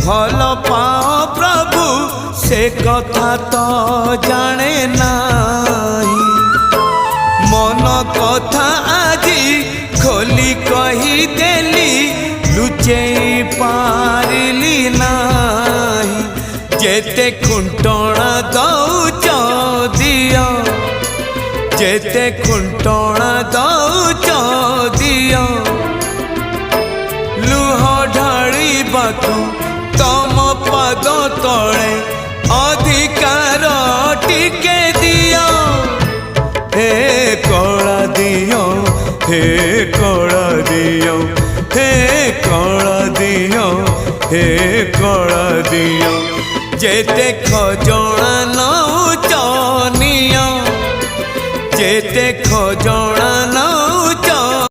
भल पाओ प्रभु से कथा तो जाने नाही। मन कथा आजी खोली कही देली लुचे पारिली नाही। जेते खुंटणा दौच दिया जेते खुंटणा दौच दिया लुह ढाळिबाकू तम पद तले अधिकार टिके दिया। हे कला दियो हे कला दियो हे कला दियो हे कला दियो जेते खजना